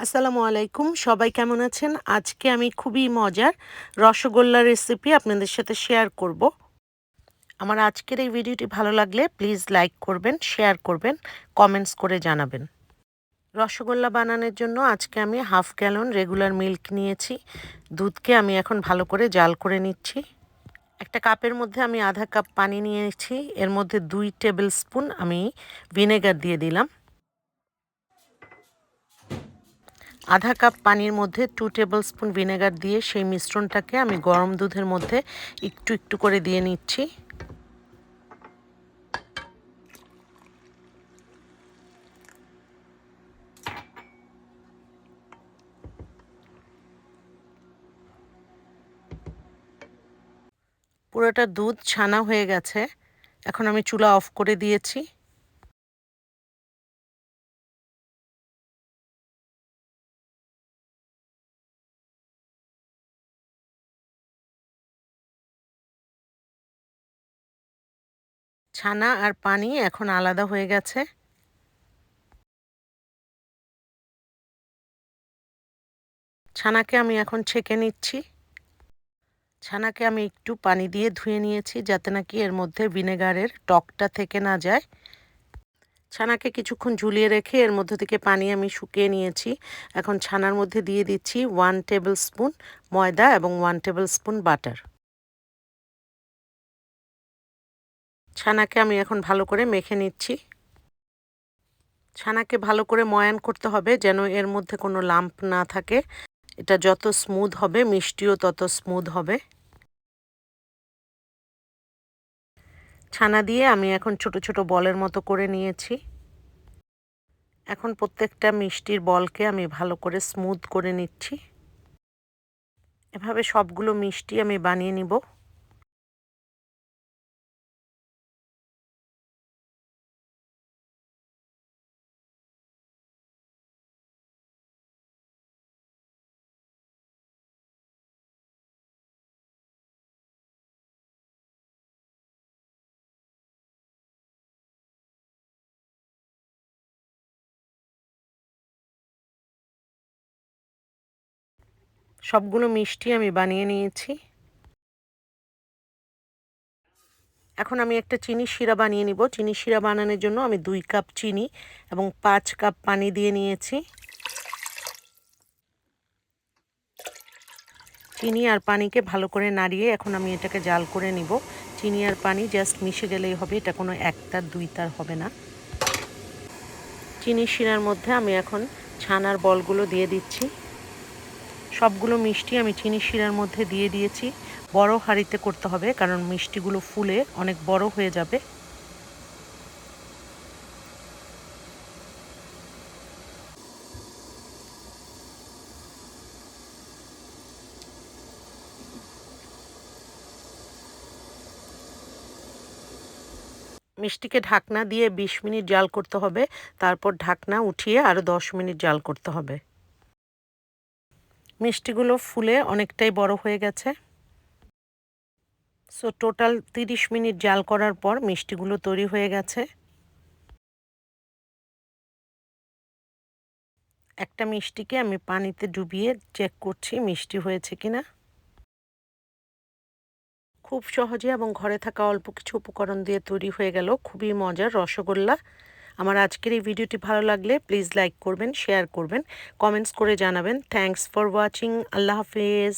আসসালামু আলাইকুম, সবাই কেমন আছেন? আজকে আমি খুবই মজার রসগোল্লার রেসিপি আপনাদের সাথে শেয়ার করব। আমার আজকের এই ভিডিওটি ভালো লাগলে প্লিজ লাইক করবেন, শেয়ার করবেন, কমেন্টস করে জানাবেন। রসগোল্লা বানানোর জন্য আজকে আমি হাফ গ্যালন রেগুলার মিল্ক নিয়েছি। দুধকে আমি এখন ভালো করে জাল করে নিচ্ছি। একটা কাপের মধ্যে আমি আধা কাপ পানি নিয়েছি, এর মধ্যে 2 টেবিল স্পুন আমি ভিনেগার দিয়ে দিলাম। আধা কাপ পানির মধ্যে 2 টেবিল স্পুন ভিনেগার দিয়ে সেই মিশ্রণটাকে আমি গরম দুধের মধ্যে একটু একটু করে দিয়ে নিচ্ছি। পুরোটা দুধ ছানা হয়ে গেছে। এখন আমি চুলা অফ করে দিয়েছি। ছানা আর পানি এখন আলাদা হয়ে গেছে। ছানাকে আমি এখন ছেঁকে নিচ্ছি। ছানাকে আমি একটু পানি দিয়ে ধুয়ে নিয়েছি যাতে নাকি এর মধ্যে ভিনেগারের টকটা থেকে না যায়। ছানাকে কিছুক্ষণ ঝুলিয়ে রেখে এর মধ্যে থেকে পানি আমি শুকিয়ে নিয়েছি। এখন ছানার মধ্যে দিয়ে দিচ্ছি 1 টেবিল স্পুন ময়দা এবং 1 টেবিল স্পুন বাটার। ছানাকে আমি এখন ভালো করে মেখে নিচ্ছি। ছানাকে ভালো করে ময়ান করতে হবে যেন এর মধ্যে কোনো লাম্প না থাকে। এটা যত স্মুথ হবে মিষ্টিও তত স্মুথ হবে। ছানা দিয়ে আমি এখন ছোট ছোট বলের মতো করে নিয়েছি। এখন প্রত্যেকটা মিষ্টির বলকে আমি ভালো করে স্মুথ করে নিচ্ছি। এভাবে সবগুলো মিষ্টি আমি বানিয়ে নিব। সবগুলো মিষ্টি আমি বানিয়ে নিয়েছি। এখন আমি একটা চিনি শিরা বানিয়ে নিব। চিনি শিরা বানানোর জন্য আমি 2 কাপ চিনি এবং 5 কাপ পানি দিয়ে নিয়েছি। চিনি আর পানিকে ভালো করে নাড়িয়ে এখন আমি এটাকে জাল করে নিব। চিনি আর পানি জাস্ট মিশে গেলেই হবে, এটা কোনো একতার দুইতার হবে না। চিনি শিরার মধ্যে আমি এখন ছানার বলগুলো দিয়ে দিচ্ছি। সবগুলো মিষ্টি আমি চিনি শিরার মধ্যে দিয়ে দিয়েছি। বড় হাঁড়িতে করতে হবে কারণ মিষ্টিগুলো ফুলে অনেক বড় হয়ে যাবে। মিষ্টিকে ঢাকনা দিয়ে 20 মিনিট জাল করতে হবে। তারপর ঢাকনা উঠিয়ে আরও 10 মিনিট জাল করতে হবে। মিষ্টিগুলো ফুলে অনেকটাই বড় হয়ে গেছে। সো টোটাল 30 মিনিট জাল করার পর মিষ্টিগুলো তৈরি হয়ে গেছে। একটা মিষ্টিকে আমি পানিতে ডুবিয়ে চেক করছি মিষ্টি হয়েছে কিনা। খুব সহজে এবং ঘরে থাকা অল্প কিছু উপকরণ দিয়ে তৈরি হয়ে গেল খুবই মজার রসগোল্লা। আমার আজকের এই ভিডিওটি ভালো লাগলে প্লিজ লাইক করবেন, শেয়ার করবেন, কমেন্টস করে জানাবেন। Thanks for watching. আল্লাহ হাফেজ।